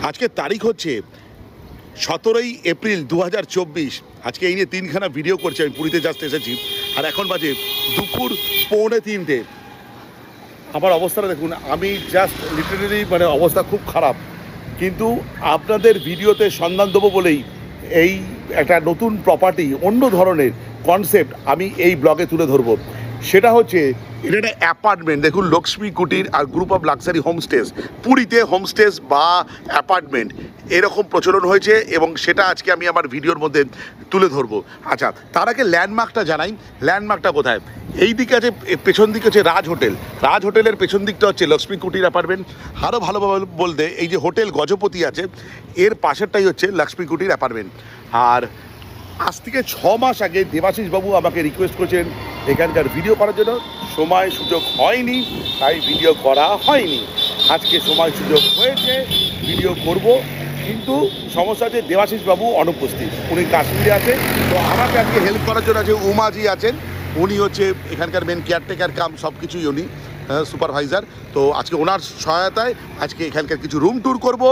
আজকে তারিখ হচ্ছে 17ই এপ্রিল 2024। আজকে এই নিয়ে 3খানা ভিডিও করছি। আমি পুরীতে জাস্ট এসেছি আর এখন বাজে দুপুর 2:45। আমার অবস্থাটা দেখুন, আমি জাস্ট লিটারেলি মানে অবস্থা খুব খারাপ, কিন্তু আপনাদের ভিডিওতে সন্ধান দেবো বলেই এই একটা নতুন প্রপার্টি, অন্য ধরনের কনসেপ্ট আমি এই ব্লগে তুলে ধরবো। সেটা হচ্ছে এটা একটা অ্যাপার্টমেন্ট। দেখুন, লক্ষ্মী কুটির আর গ্রুপ অফ লাক্সারি হোমস্টেস। পুরীতে হোমস্টেস বা অ্যাপার্টমেন্ট এরকম প্রচলন হয়েছে এবং সেটা আজকে আমি আমার ভিডিওর মধ্যে তুলে ধরবো। আচ্ছা, তার আগে ল্যান্ডমার্কটা জানাই। ল্যান্ডমার্কটা কোথায়? এই দিকে আছে, পেছন দিকে হচ্ছে রাজ হোটেল। রাজ হোটেলের পেছন দিকটা হচ্ছে লক্ষ্মী কুটির অ্যাপার্টমেন্ট। আরও ভালোভাবে বলতে এই যে হোটেল গজপতি আছে এর পাশেরটাই হচ্ছে লক্ষ্মী কুটির অ্যাপার্টমেন্ট। আর আজ থেকে 6 মাস আগে দেবাশিস বাবু আমাকে রিকোয়েস্ট করেছেন এখানকার ভিডিও করার জন্য। সময় সুযোগ হয়নি, তাই ভিডিও করা হয়নি। আজকে সময় সুযোগ হয়েছে, ভিডিও করব, কিন্তু সমস্যা হচ্ছে দেবাশিস বাবু অনুপস্থিত, উনি কাশ্মীরে আছে। তো আমাকে আজকে হেল্প করার জন্য আছে উমাজি আছেন, উনি হচ্ছে এখানকার মেন কেয়ারটেকার কাম সব কিছুই উনি সুপারভাইজার। তো আজকে ওনার সহায়তায় আজকে এখানকার কিছু রুম ট্যুর করব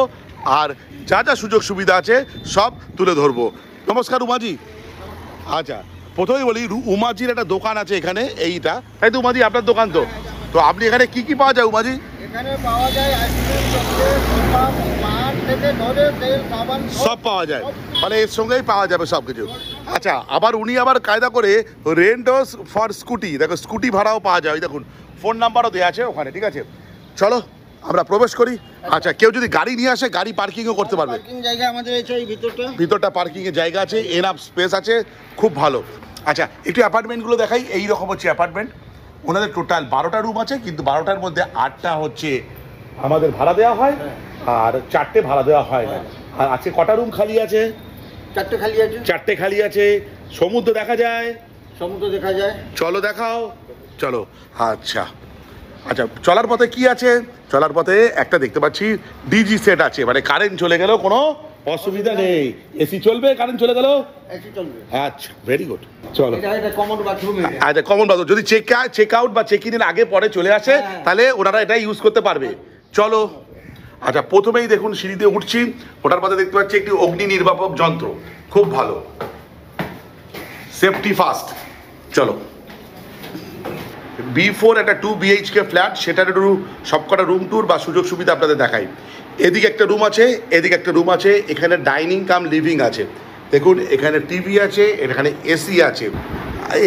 আর যা যা সুযোগ সুবিধা আছে সব তুলে ধরবো। নমস্কার উমাজি। আচ্ছা, প্রথমেই বলি উমাজির একটা দোকান আছে এখানে, এইটা তাই তো উমাজি আপনার দোকান? তো তো আপনি এখানে কি কি পাওয়া যায় উমাজি? এখানে পাওয়া যায় আইসক্রিম, চকলেট, পান থেকে ধরে তেল, সাবান সব পাওয়া যায়, মানে এর সঙ্গেই পাওয়া যাবে সব কিছু। আচ্ছা, আবার উনি আবার কায়দা করে রেন্টস ফর স্কুটি, দেখো স্কুটি ভাড়াও পাওয়া যায়। ওই দেখুন ফোন নাম্বারও দেওয়া আছে ওখানে। ঠিক আছে, চলো আমরা প্রবেশ করি। আচ্ছা, কেউ যদি গাড়ি নিয়ে আসে গাড়ি পার্কিংও করতে পারবে। পার্কিং জায়গা আমাদের আছে এই ভিতরটা পার্কিংয়ের জায়গা আছে, এনাফ স্পেস আছে, খুব ভালো। আচ্ছা, একটু অ্যাপার্টমেন্টগুলো দেখাই। এই রকম হচ্ছে অ্যাপার্টমেন্ট। ওনাদের টোটাল 12টা রুম আছে, কিন্তু 12টার মধ্যে 8টা হচ্ছে আমাদের ভাড়া দেওয়া হয় আর 4টে ভাড়া দেওয়া হয় না। আর আজকে কটা রুম খালি আছে? 4টে খালি আছে। 4টে খালি আছে। সমুদ্র দেখা যায়? সমুদ্র দেখা যায়। চলো দেখাও, চলো। আচ্ছা আচ্ছা, চলার পথে কি আছে? চলার পথে একটা দেখতে পাচ্ছি ডিজি সেট আছে, মানে কারেন্ট চলে গেলেও কোনো অসুবিধা নেই। এসি চলবে, কারেন্ট চলে গেলেও এসি চলবে। আচ্ছা, ভেরি গুড। চলো। এটা কমন বাথরুম। আচ্ছা, কমন বাথরুম। যদি চেক আউট বা চেক ইনের আগে পরে চলে আসে তাহলে ওনারা এটা ইউজ করতে পারবে। চলো। আচ্ছা, প্রথমেই দেখুন সিঁড়িতে উঠছি, ওটার মধ্যে দেখতে পাচ্ছি একটি অগ্নি নির্বাপক যন্ত্র, খুব ভালো, সেফটি ফার্স্ট। চলো। B4 একটা 2 BHK ফ্ল্যাট, সেটার একটু সবকটা রুম ট্যুর বা সুযোগ সুবিধা আপনাদের দেখাই। এদিকে একটা রুম আছে, এদিকে একটা রুম আছে, এখানে ডাইনিং কাম লিভিং আছে। দেখুন, এখানে টিভি আছে, এখানে এসি আছে,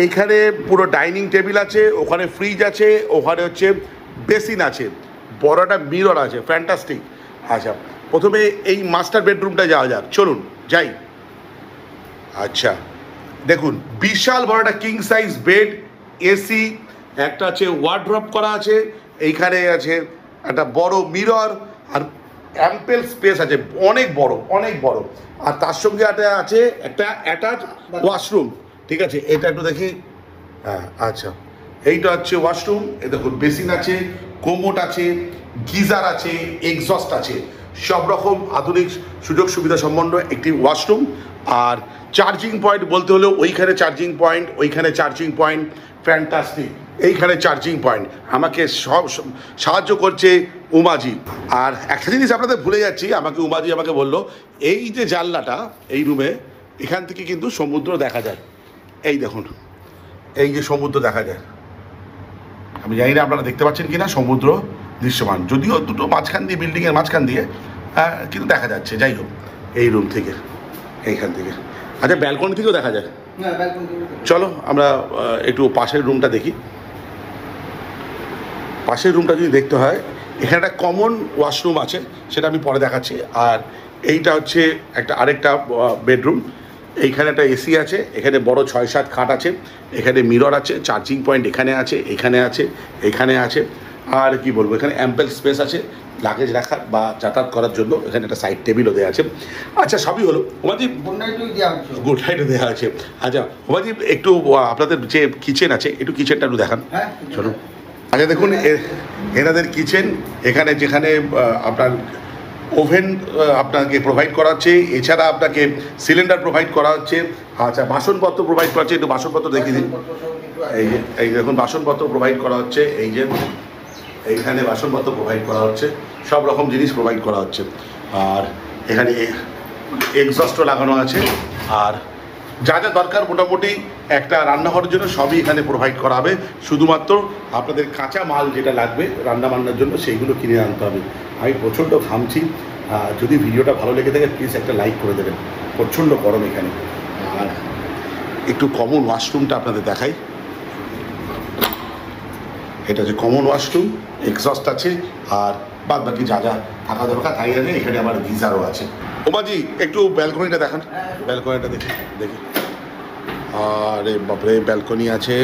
এখানে পুরো ডাইনিং টেবিল আছে, ওখানে ফ্রিজ আছে, ওখানে হচ্ছে বেসিন আছে, বড় একটা মিরর আছে, ফ্যান্টাস্টিক। আচ্ছা, প্রথমে এই মাস্টার বেডরুমটা যাওয়া যাক, চলুন যাই। আচ্ছা, দেখুন বিশাল বড় একটা কিং সাইজ বেড, এসি, একটা আছে ওয়ার্ড্রপ করা আছে, এইখানে আছে একটা বড় মিরর আর অ্যাম্পেল স্পেস আছে, অনেক বড় অনেক বড়। আর তার সঙ্গে আছে একটা অ্যাটাচ ওয়াশরুম। ঠিক আছে, এটা একটু দেখি। হ্যাঁ, আচ্ছা, এইটা হচ্ছে ওয়াশরুম। এ দেখুন বেসিন আছে, কোমোট আছে, গিজার আছে, এক্সস্ট আছে, সব রকম আধুনিক সুযোগ সুবিধা সম্পন্ন একটি ওয়াশরুম। আর চার্জিং পয়েন্ট বলতে হলো ওইখানে চার্জিং পয়েন্ট, ওইখানে চার্জিং পয়েন্ট, ফ্যান্টাস্টিক। এইখানে চার্জিং পয়েন্ট। আমাকে সব সাহায্য করছে উমাজি। আর একটা জিনিস আপনাদের ভুলে যাচ্ছি, উমাজি আমাকে বললো এই যে জানলাটা এই রুমে, এখান থেকে কিন্তু সমুদ্র দেখা যায়। এই দেখুন, এই যে সমুদ্র দেখা যায়। আমি জানি না আপনারা দেখতে পাচ্ছেন কি না, সমুদ্র দৃশ্যমান, যদিও দুটো মাঝখান দিয়ে, বিল্ডিংয়ের মাঝখান দিয়ে, কিন্তু দেখা যাচ্ছে। যাই হোক, এই রুম থেকে, এইখান থেকে। আচ্ছা, ব্যালকনি থেকেও দেখা যায়। চলো আমরা একটু পাশের রুমটা দেখি। পাশের রুমটা যদি দেখতে হয়, এখানে একটা কমন ওয়াশরুম আছে, সেটা আমি পরে দেখাচ্ছি। আর এইটা হচ্ছে আরেকটা বেডরুম। এইখানে একটা এসি আছে, এখানে বড় 6-7 খাট আছে, এখানে মিরর আছে, চার্জিং পয়েন্ট এখানে আছে, এখানে আছে, এখানে আছে। আর কি বলবো, এখানে অ্যাম্পেল স্পেস আছে লাগেজ রাখার বা যাতায়াত করার জন্য। এখানে একটা সাইড টেবিলও দেওয়া আছে। আচ্ছা, সবই হলো। ওমাজি গুড লাইটও দেওয়া আছে। আচ্ছা ওমাজি, একটু আপনাদের যে কিচেন আছে, একটু কিচেনটা একটু দেখান। চলুন। আচ্ছা, দেখুন এনাদের কিচেন, এখানে যেখানে আপনার ওভেন আপনাকে প্রোভাইড করা হচ্ছে, এছাড়া আপনাকে সিলিন্ডার প্রোভাইড করা হচ্ছে। আচ্ছা, বাসনপত্র প্রোভাইড করা হচ্ছে, একটু বাসনপত্র দেখিয়ে দিন। এই দেখুন বাসনপত্র প্রোভাইড করা হচ্ছে, এই যে এইখানে বাসনপত্র প্রোভাইড করা হচ্ছে, সব রকম জিনিস প্রোভাইড করা হচ্ছে। আর এখানে এক্সস্টও লাগানো আছে। আর যা যা দরকার মোটামুটি একটা রান্নাঘরের জন্য সবই এখানে প্রোভাইড করা হবে। শুধুমাত্র আপনাদের কাঁচা মাল যেটা লাগবে রান্না বান্নার জন্য সেইগুলো কিনে আনতে হবে। আমি প্রচণ্ড ঘামছি, যদি ভিডিওটা ভালো লেগে থাকে প্লিজ একটা লাইক করে দেবেন। প্রচণ্ড গরম এখানে। আর একটু কমন ওয়াশরুমটা আপনাদের দেখাই। এটা হচ্ছে কমন ওয়াশরুম, এক্সস্ট আছে, আর বাদ বাকি যা যা থাকা দরকার তাই আছে। এখানে আবার গিজারও আছে। ওমাজি একটু ব্যালকনিটা দেখান, ব্যালকনিটা দেখি দেখি। আরে বাপরে, ব্যালকনি আছে,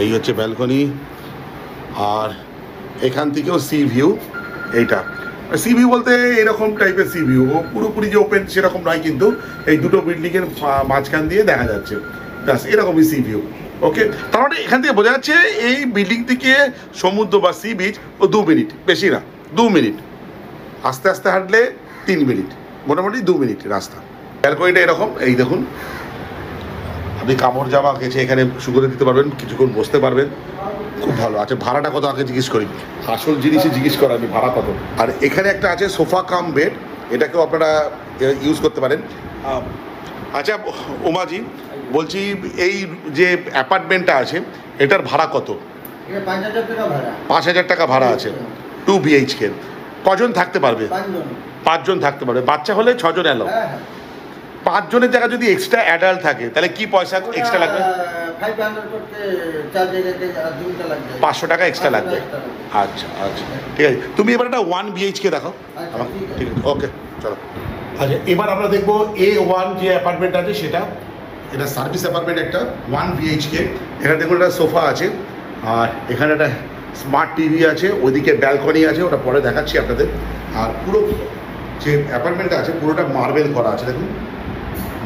এই হচ্ছে ব্যালকনি। আর এখান থেকেও সি ভিউ। এইটা সি ভিউ বলতে এরকম টাইপের সি ভিউ, পুরোপুরি যে ওপেন সেরকম নয়, কিন্তু এই দুটো বিল্ডিংয়ের মাঝখান দিয়ে দেখা যাচ্ছে, ব্যাস এরকমই সি ভিউ। ওকে, তার মানে এখান থেকে বোঝা যাচ্ছে এই বিল্ডিং থেকে সমুদ্র বা সি বিচ ও 2 মিনিট, বেশি না 2 মিনিট, আস্তে আস্তে হাঁটলে 3 মিনিট, মোটামুটি 2 মিনিট রাস্তা। ব্যালকনিটা এরকম, এই দেখুন, আপনি কাপড় জামা কেচে এখানে শুকোতে দিতে পারবেন, কিছুক্ষণ বসতে পারবেন, খুব ভালো। আচ্ছা, ভাড়াটা কত আগে জিজ্ঞেস করি, আসল জিনিসই জিজ্ঞেস করা আমি, ভাড়া কত? আর এখানে একটা আছে সোফা কাম বেড, এটাকেও আপনারা ইউজ করতে পারেন। আচ্ছা ওমাজি, বলছি এই যে অ্যাপার্টমেন্টটা আছে এটার ভাড়া কত? 5,000 টাকা ভাড়া আছে, 2 BHK। কজন থাকতে পারবে? 5 জন থাকতে পারবে, বাচ্চা হলে 6 জন এলো। 5 জনের জায়গায় যদি এক্সট্রা অ্যাডাল্ট থাকে তাহলে কি পয়সা এক্সট্রা লাগবে? 500 টাকা এক্সট্রা লাগবে। আচ্ছা আচ্ছা, ঠিক আছে। তুমি এবার একটা 1 BHK দেখো আমাকে, ঠিক আছে? ওকে, চলো। আচ্ছা, এবার আমরা দেখবো A1 যে অ্যাপার্টমেন্ট আছে সেটা। এটা সার্ভিস অ্যাপার্টমেন্ট একটা, 1 BHK। এখানে দেখুন একটা সোফা আছে, আর এখানে একটা স্মার্ট টিভি আছে, ওইদিকে ব্যালকনি আছে, ওটা পরে দেখাচ্ছি আপনাদের। আর পুরো যে অ্যাপার্টমেন্টটা আছে পুরোটা মার্বেল করা আছে, দেখুন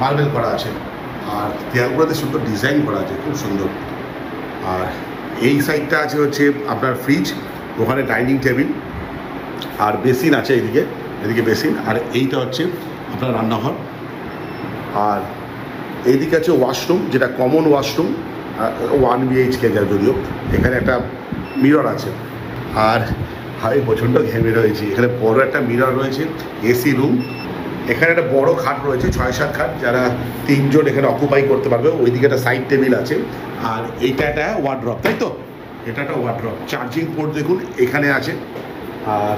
মার্বেল করা আছে, আর দেয়ালগুলোতে সুন্দর ডিজাইন করা আছে, খুব সুন্দর। আর এই সাইডটা আছে হচ্ছে আপনার ফ্রিজ, ওখানে ডাইনিং টেবিল, আর বেসিন আছে এদিকে, এদিকে বেসিন, আর এইটা হচ্ছে আপনার রান্নাঘর। আর এইদিকে আছে ওয়াশরুম, যেটা কমন ওয়াশরুম, 1 BHK যদিও। এখানে একটা মিরর আছে, আর আমি প্রচণ্ড ঘেমে রয়েছি। এখানে বড় একটা মিরর রয়েছে, এসি রুম। এখানে একটা বড় খাট রয়েছে, 6-7 খাট, যারা 3 জন এখানে অকুপাই করতে পারবে। ওইদিকে একটা সাইড টেবিল আছে, আর এইটা একটা ওয়ার্ড্রপ, তাই তো? এটা একটা ওয়ার্ড্রপ। চার্জিং পোর্ট দেখুন এখানে আছে, আর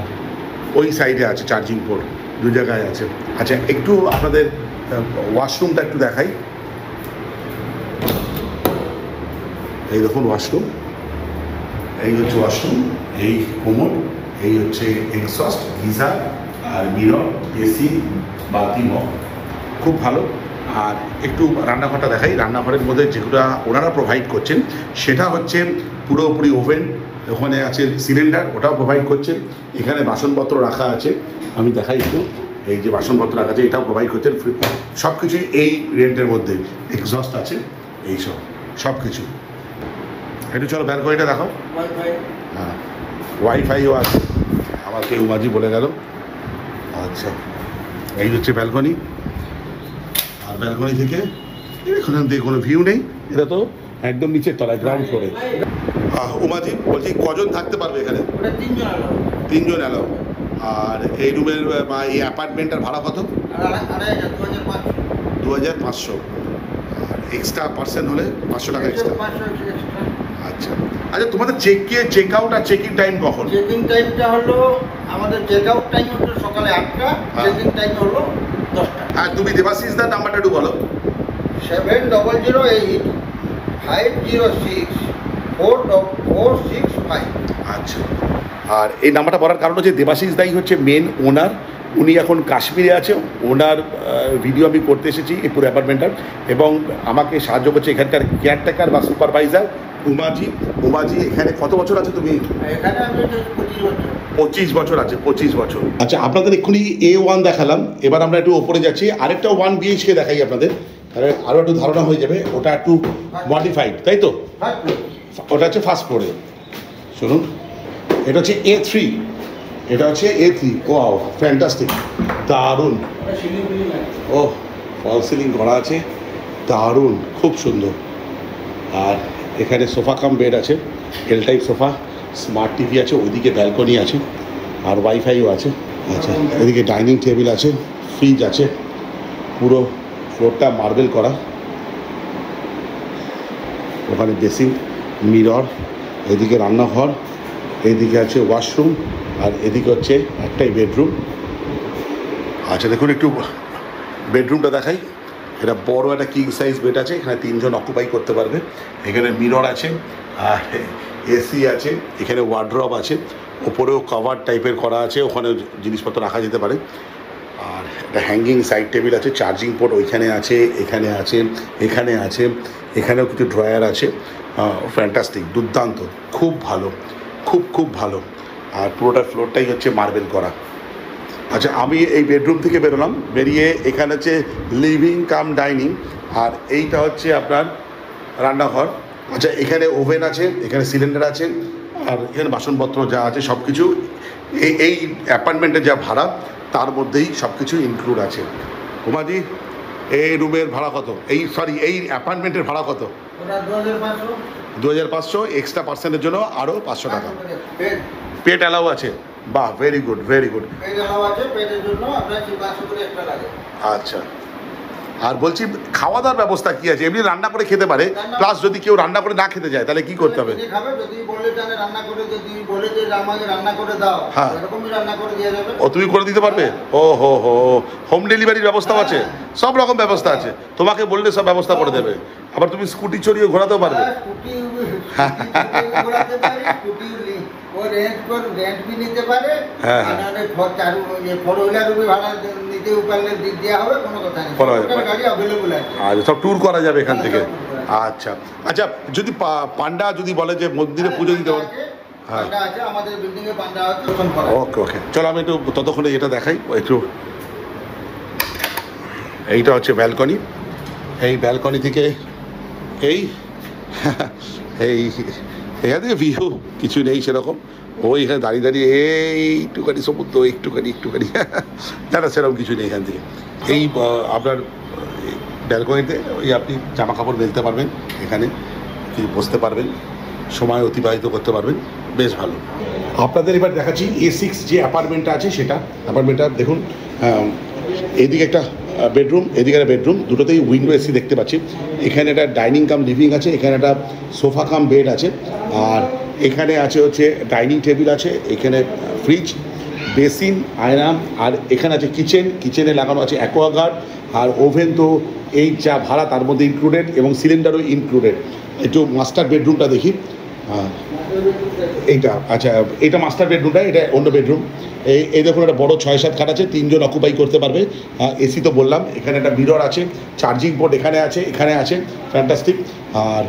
ওই সাইডে আছে চার্জিং পোর্ট, 2 জায়গায় আছে। আচ্ছা, একটু আপনাদের ওয়াশরুমটা একটু দেখাই। এই দেখুন ওয়াশরুম, এই হচ্ছে ওয়াশরুম, এই কোমর, এই হচ্ছে এক্সস্ট, গিজার, আর মিরর, এসি, বাতি, মগ, খুব ভালো। আর একটু রান্নাঘরটা দেখাই। রান্নাঘরের মধ্যে যেগুলো ওনারা প্রোভাইড করছেন সেটা হচ্ছে পুরোপুরি ওভেন, ওখানে আছে সিলিন্ডার, ওটাও প্রোভাইড করছেন। এখানে বাসনপত্র রাখা আছে, আমি দেখাই একটু। এই যে বাসনপত্র রাখা আছে এটাও প্রোভাইড করছেন, সব কিছুই এই রেন্টের মধ্যে। এক্সস্ট আছে, এইসব সব কিছু। একটু চলো ব্যালকনিটা দেখো। হ্যাঁ, ওয়াইফাইও আছে, আমাকে উমাজি বলে গেল। আচ্ছা, এই হচ্ছে ব্যালকনি। আর ব্যালকনি থেকে এখান থেকে কোনো ভিউ নেই, এটা তো একদম নিচের তলায়, গ্রাউন্ড ফ্লোরে। উমাজি বলছি কজন থাকতে পারবে এখানে? 3 জন এলাও। আর এই রুমের বা এই অ্যাপার্টমেন্টের ভাড়া কত? 2,500। আর এক্সট্রা পার্সেন্ট হলে 500 টাকা এক্সট্রা। আচ্ছা আচ্ছা, তোমাদের চেক আউট আর চেক ইন টাইম কখন? চেক ইন টাইমটা হলো, আমাদের চেক আউট টাইম হলো সকালে 8টা, চেক ইন টাইম হলো 10টা। হ্যাঁ, তুমি দেবাশিস দার নাম্বারটা একটু বলো। 7008-506-465। আচ্ছা, আর এই নাম্বারটা বলার কারণ হচ্ছে দেবাশিস দাই হচ্ছে মেন ওনার, উনি এখন কাশ্মীরে আছে। ওনার ভিডিও আমি করতে এসেছি এই পুরো অ্যাপার্টমেন্টটার, এবং আমাকে সাহায্য করছে এখানকার কেয়ারটেকার বা সুপারভাইজার উমাজি। উমাজি, এখানে কত বছর আছে তুমি? এখানে আমি 25 বছর। 25 বছর আছে, 25 বছর। আচ্ছা, আপনাদের এক্ষুনি A1 দেখালাম, এবার আমরা একটু ওপরে যাচ্ছি, আরেকটা 1 BHK দেখাই আপনাদের, তাহলে আরও একটু ধারণা হয়ে যাবে। ওটা একটু মডিফাইড, তাই তো? ওটা হচ্ছে ফার্স্ট ফ্লোরে। শুনুন, এটা হচ্ছে A3, এটা হচ্ছে A3। ওয়াও, ফ্যান্টাস্টিক, দারুণ। ও, ফল সিলিং করা আছে, দারুণ, খুব সুন্দর। আর এখানে সোফা কাম বেড আছে, L type sofa, smart TV আছে, ওইদিকে ব্যালকনি আছে, আর ওয়াইফাইও আছে। আচ্ছা, এদিকে ডাইনিং টেবিল আছে, ফ্রিজ আছে, পুরো ফ্লোরটা মার্বেল করা। ওখানে বেসিন, মিরর, এদিকে রান্নাঘর, এদিকে আছে ওয়াশরুম, আর এদিকে হচ্ছে একটাই বেডরুম। আচ্ছা দেখুন, একটু বেডরুমটা দেখাই। এটা বড় একটা কিং সাইজ বেড আছে, এখানে 3 জন অকুপাই করতে পারবে। এখানে মিরর আছে, আর এসি আছে, এখানে ওয়ার্ড্রপ আছে, ওপরেও কভার টাইপের করা আছে, ওখানে জিনিসপত্র রাখা যেতে পারে। আর একটা হ্যাঙ্গিং সাইড টেবিল আছে, চার্জিং পোর্ট ওইখানে আছে, এখানে আছে, এখানে আছে, এখানেও কিছু ড্রয়ার আছে। ফ্যান্টাস্টিক, দুর্দান্ত, খুব ভালো, খুব ভালো। আর পুরোটা ফ্লোরটাই হচ্ছে মার্বেল করা। আচ্ছা, আমি এই বেডরুম থেকে বেরোলাম, বেরিয়ে এখানে হচ্ছে লিভিং কাম ডাইনিং, আর এইটা হচ্ছে আপনার রান্নাঘর। আচ্ছা, এখানে ওভেন আছে, এখানে সিলিন্ডার আছে, আর এখানে বাসনপত্র যা আছে সব কিছু এই অ্যাপার্টমেন্টের যা ভাড়া তার মধ্যেই সব কিছু ইনক্লুড আছে। উমাজি, এই রুমের ভাড়া কত? এই অ্যাপার্টমেন্টের ভাড়া কত? 2500। এক্সট্রা পার্সেন্টের জন্য আরও 500 টাকা। পেট অ্যালাউ আছে? বাহ, ভেরি গুড, ভেরি গুড। আচ্ছা, আর বলছি খাওয়া দাওয়ার ব্যবস্থা কি আছে? এমনি রান্না করে খেতে পারে, প্লাস যদি কেউ রান্না করে না খেতে যায় তাহলে কি করতে হবে? হ্যাঁ, ও তুমি করে দিতে পারবে? ও হো, হোম ডেলিভারির ব্যবস্থাও আছে, সব রকম ব্যবস্থা আছে। তোমাকে বললে সব ব্যবস্থা করে দেবে। আবার তুমি স্কুটি চড়িয়ে ঘোরাতেও পারবে। সব ট্যুর করা যাবে এখান থেকে। আচ্ছা আচ্ছা, যদি পান্ডা যদি বলে যে মন্দিরে পুজো দিতে হবে, হ্যাঁ ওকে ওকে, চলো আমি একটু ততক্ষণে এটা দেখাই একটু। এইটা হচ্ছে ব্যালকনি। এই ব্যালকনি থেকে এই এখান থেকে ভিউ কিছু নেই সেরকম। ওই এখানে দাঁড়িয়ে দাঁড়িয়ে এইটুখানি সমুদ্র, একটুখানি না না, সেরকম কিছু নেই এখান থেকে। এই আপনার ব্যালকনিতে ওই আপনি জামা কাপড় মেলতে পারবেন, এখানে বসতে পারবেন, সময় অতিবাহিত করতে পারবেন, বেশ ভালো। আপনাদের এবার দেখাচ্ছি A6 যে অ্যাপার্টমেন্টটা আছে সেটা। অ্যাপার্টমেন্টটা দেখুন, এইদিকে একটা বেডরুম, এদিকে একটা বেডরুম, দুটোতেই উইন্ডো এসি দেখতে পাচ্ছি। এখানে একটা ডাইনিং কাম লিভিং আছে, এখানে একটা সোফা কাম বেড আছে, আর এখানে আছে হচ্ছে ডাইনিং টেবিল আছে, এখানে ফ্রিজ, বেসিন, আয়না, আর এখানে আছে কিচেনে লাগানো আছে অ্যাকোয়াগার্ড, আর ওভেন তো এই যা ভাড়া তার মধ্যে ইনক্লুডেড, এবং সিলিন্ডারও ইনক্লুডেড। একটু মাস্টার বেডরুমটা দেখি। এইটা আচ্ছা, এটা মাস্টার বেডরুমটা, এটা অন্য বেডরুম। এই দেখুন, একটা বড় 6-7 খাট আছে, 3 জন অকুপাই করতে পারবে। এসি তো বললাম, এখানে একটা মিরর আছে, চার্জিং পোর্ট এখানে আছে, ফ্যান্টাস্টিক। আর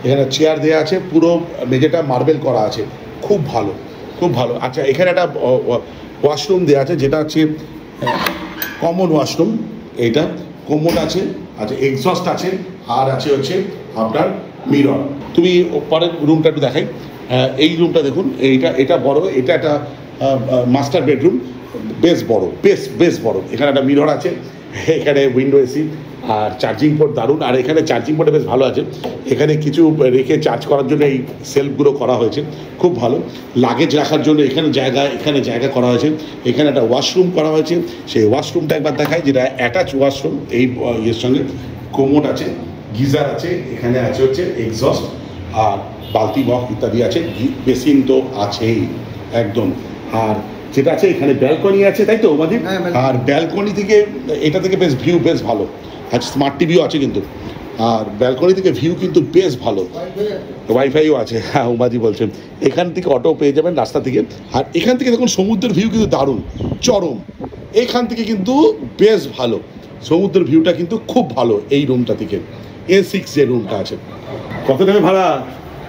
এখানে চেয়ার দেওয়া আছে, পুরো মেঝেটা মার্বেল করা আছে, খুব ভালো। আচ্ছা, এখানে একটা ওয়াশরুম দেওয়া আছে, যেটা হচ্ছে কমন ওয়াশরুম। এইটা কমন আছে, আচ্ছা এক্সস্ট আছে, আর আছে হচ্ছে আপনার মিরর। তুমি পরের রুমটা একটু দেখাই। এই রুমটা দেখুন, এটা বড়, এটা একটা মাস্টার বেডরুম, বেশ বড়। এখানে একটা মিরর আছে, এখানে উইন্ডো এসি, আর চার্জিং পোর্ট দারুণ। আর এখানে চার্জিং পোর্টে বেশ ভালো আছে, এখানে কিছু রেখে চার্জ করার জন্য এই সেলফগুলো করা হয়েছে, খুব ভালো। লাগেজ রাখার জন্য এখানে জায়গা করা হয়েছে। এখানে একটা ওয়াশরুম করা হয়েছে, সেই ওয়াশরুমটা একবার দেখায়, যেটা অ্যাটাচ ওয়াশরুম। এই ইয়ের সঙ্গে কোমোড আছে, গিজার আছে, এখানে আছে হচ্ছে এক্সস্ট, আর বালতি মগ ইত্যাদি আছে, বেসিন তো আছেই একদম। আর যেটা আছে এখানে ব্যালকনি আছে, তাই তো উমাদি? আর ব্যালকনি থেকে এটা থেকে ভিউ বেশ ভালো। আচ্ছা, স্মার্ট টিভিও আছে কিন্তু, আর ব্যালকনি থেকে ভিউ কিন্তু বেশ ভালো, ওয়াইফাইও আছে। হ্যাঁ, উমাদি বলছেন এখান থেকে অটো পেয়ে যাবেন রাস্তা থেকে। আর এখান থেকে দেখুন সমুদ্রের ভিউ কিন্তু দারুণ, চরম। এখান থেকে কিন্তু বেশ ভালো, সমুদ্রের ভিউটা কিন্তু খুব ভালো এই রুমটা থেকে। A6 যে রুমটা আছে। কত টাকা ভাড়া?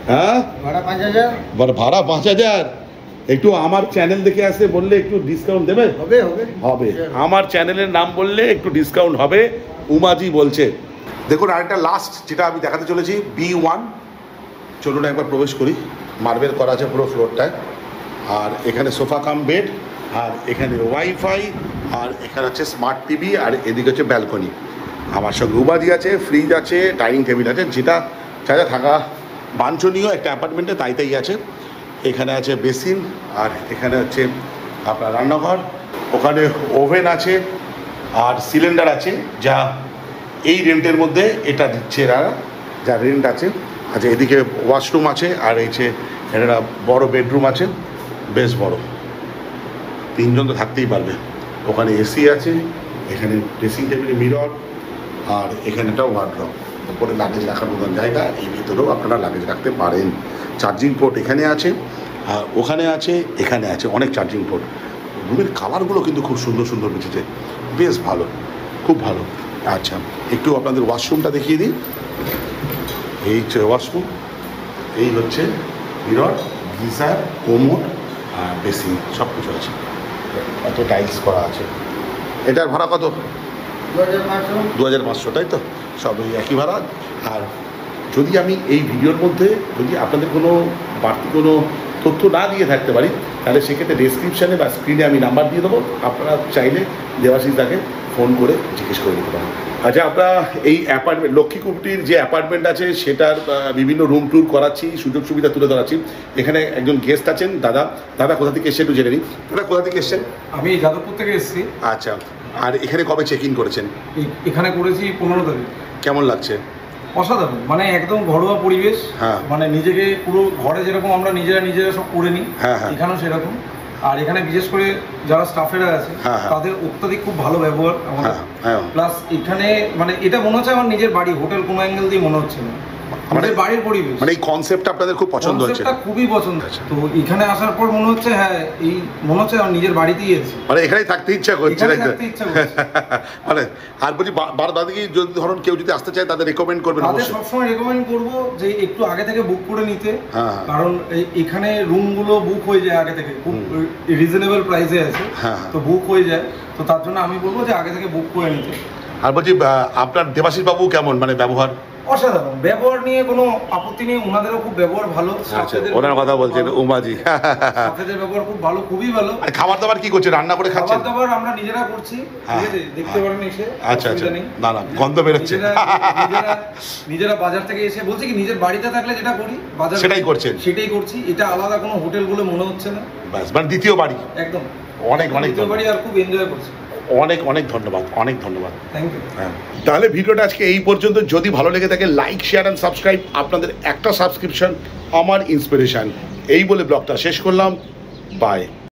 হ্যাঁ, ভাড়া 5000। একটু আমার চ্যানেল দেখে আসে বললে একটু ডিসকাউন্ট দেবে? হবে। আমার চ্যানেলের নাম বললে একটু ডিসকাউন্ট হবে, উমাজি বলছে। দেখুন, আরেকটা লাস্ট যেটা আমি দেখাতে চলেছি, B1। চলুন একবার প্রবেশ করি। মার্বেল করা আছে পুরো ফ্লোরটায়, আর এখানে সোফা কাম বেড, আর এখানে ওয়াইফাই, আর এখানে হচ্ছে স্মার্ট টিভি, আর এদিকে হচ্ছে ব্যালকনি। আমার সঙ্গে উমাজি আছে, ফ্রিজ আছে, ডাইনিং টেবিল আছে, যেটা যা থাকা বাঞ্ছনীয় একটা অ্যাপার্টমেন্টে তাই আছে। এখানে আছে বেসিন, আর এখানে হচ্ছে আপনার রান্নাঘর, ওখানে ওভেন আছে আর সিলিন্ডার আছে, যা এই রেন্টের মধ্যে এটা দিচ্ছে এরা, যা রেন্ট আছে। আচ্ছা, এদিকে ওয়াশরুম আছে আর এই যে একটা বড় বেডরুম আছে, বেশ বড়, 3 জন তো থাকতেই পারবে। ওখানে এসি আছে, এখানে ড্রেসিং টেবিল, মিরর, আর এখানে একটা ওয়ার্ড্রপ, উপরে লাগেজ রাখার মতন জায়গা, এই ভিতরেও আপনারা লাগেজ রাখতে পারেন। চার্জিং পোর্ট এখানে আছে, আর ওখানে আছে, এখানে আছে, অনেক চার্জিং পোর্ট। রুমের কালারগুলো কিন্তু খুব সুন্দর সুন্দর বেঁচেছে, বেশ ভালো, খুব ভালো। আচ্ছা, একটু আপনাদের ওয়াশরুমটা দেখিয়ে দিই। এই হচ্ছে ওয়াশরুম, এই হচ্ছে মিরর, গিজার, কোমোড আর বেসিন, সব কিছু আছে। এত টাইলস করা আছে। এটার ভাড়া কত? 2500, তাই তো? সব ওই একই ভাড়া। আর যদি আমি এই ভিডিওর মধ্যে যদি আপনাদের কোনো বাড়তি কোনো তথ্য না দিয়ে থাকতে পারি, তাহলে সেক্ষেত্রে ডেসক্রিপশানে বা স্ক্রিনে আমি নাম্বার দিয়ে দেবো, আপনারা চাইলে দেবাশিস দাকে ফোন করে জিজ্ঞেস করে নিতে পারেন। আচ্ছা, আমরা এই অ্যাপার্টমেন্ট, লক্ষ্মীকুটির যে অ্যাপার্টমেন্ট আছে সেটার বিভিন্ন রুম ট্যুর করাচ্ছি, সুযোগ সুবিধা তুলে ধরাচ্ছি। এখানে একজন গেস্ট আছেন, দাদা কোথা থেকে এসে একটু জেনে নিই। দাদা কোথা থেকে এসছেন? আমি যাদবপুর থেকে এসেছি। আচ্ছা, আর এখানে কবে চেক ইন করেছেন? এখানে করেছি 15 তারিখ। কেমন লাগছে? অসাধারণ, মানে একদম ঘরোয়া পরিবেশ। হ্যাঁ। মানে নিজেকে পুরো ঘরে যেরকম আমরা নিজেরা সব করে নিই, হ্যাঁ, হ্যাঁ। এখানেও সেরকম। আর এখানে বিশেষ করে যারা স্টাফেরা আছে, হ্যাঁ, হ্যাঁ। তাদের অত্যাধিক খুব ভালো ব্যবহার আমাদের। হ্যাঁ, হ্যাঁ। প্লাস এখানে মানে এটা মনে হচ্ছে আমার নিজের বাড়ি, হোটেল কোনো অ্যাঙ্গেল দিয়ে মনে হচ্ছে না, আমাদের বাড়ির পরিবেশ। মানে এই কনসেপ্টটা আপনাদের খুব পছন্দ হচ্ছে? কনসেপ্টটা খুবই পছন্দ। আচ্ছা। তো এখানে আসার পর মনে হচ্ছে হ্যাঁ, এই মনে হচ্ছে আমার নিজের বাড়িতেই আছি, মানে এখানেই থাকতে ইচ্ছা করছে, এখানে তাই তো? থাকতে ইচ্ছা করছে। মানে আর বলছি, বাদবাকি যদি ধরুন কেউ যদি আসতে চায়, তাদের রেকমেন্ড করবেন? তাদের অবশ্যই সবসময় রেকমেন্ড করবো যে একটু আগে থেকে বুক করে নিতে। হ্যাঁ, হ্যাঁ। কারণ এখানে রুমগুলো বুক হয়ে যায় আগে থেকে, খুব রিজনেবল প্রাইসে আছে। হ্যাঁ। তো বুক হয়ে যায়, তো তার জন্য আমি বলবো যে আগে থেকে বুক করে নিতে। আর বলছি, আপনার দেবাশিস বাবু কেমন, মানে ব্যবহার? অসাধারণ ব্যবহার, নিয়ে কোনো আপত্তি নেই। ওনাদেরও খুব ব্যবহার ভালো। আচ্ছা, ওনার কথা বলছেন, উমাজি। স্টাফেদের ব্যবহার খুব ভালো, খুবই ভালো। আর খাবার দাবার কি করছে, রান্না করে খাচ্ছেন? খাবার দাবার আমরা নিজেরা করছি, ঠিক আছে, দেখতে পারেন এসে। আচ্ছা, আচ্ছা, অসুবিধা নেই। না গন্ধ বেরোচ্ছে। নিজেরা বাজার থেকে এসে বলছি কি, নিজের বাড়িতে থাকলে যেটা করি বাজার সেটাই করছেন? সেটাই করছি। এটা আলাদা কোনো হোটেল বলে মনে হচ্ছে না, ব্যাস, মানে দ্বিতীয় বাড়ি। একদম অনেক দ্বিতীয় বাড়ি, আর খুব এনজয় করছি। অনেক ধন্যবাদ, অনেক ধন্যবাদ। Thank you. হ্যাঁ, তাহলে ভিডিওটা আজকে এই পর্যন্ত। যদি ভালো লেগে থাকে, লাইক, শেয়ার অ্যান্ড সাবস্ক্রাইব। আপনাদের একটা সাবস্ক্রিপশন আমার ইন্সপিরেশন। এই বলে ব্লগটা শেষ করলাম। বাই।